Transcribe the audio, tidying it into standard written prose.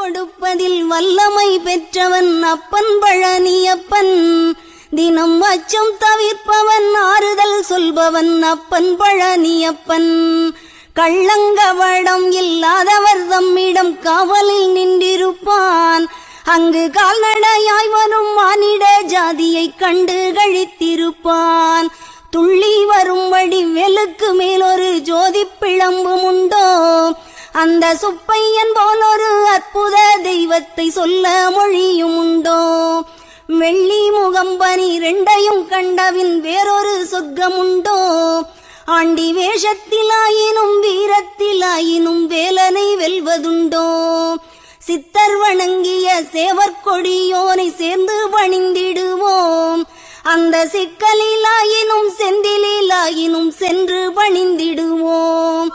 கொடுப்பதில் வல்லமை பெற்றவன் அப்பன் பழனியப்பன். தினம் அச்சம் தவிர்ப்பவன் ஆறுதல் சொல்பவன் அப்பன் பழனியப்பன். கள்ளங்கவடம் இல்லாதவர் தம்மிடம் காவலில் நின்றிருப்பான். அங்கு கால்நடையாய் வரும் மானிட ஜாதியை கண்டு கழித்திருப்பான். துள்ளி வரும்படி வெளுக்கு மேலொரு ஜோதி பிளம்பும் உண்டோ? அந்த சுப்பையன் போலொரு அற்புத தெய்வத்தை சொல்ல மொழியும் உண்டோ? வெள்ளி முகம்பனி ரெண்டையும் கண்டவின் வேறொரு சொர்க்கம் உண்டோ? ஆண்டி வேஷத்திலாயினும் வீரத்திலாயினும் வேலனை வெல்வதுண்டோ? சித்தர் வணங்கிய சேவற்கொடியோனை சேர்ந்து பணிந்திடுவோம். அந்த சிக்கலிலாயினும் செந்திலாயினும் சென்று பணிந்திடுவோம்.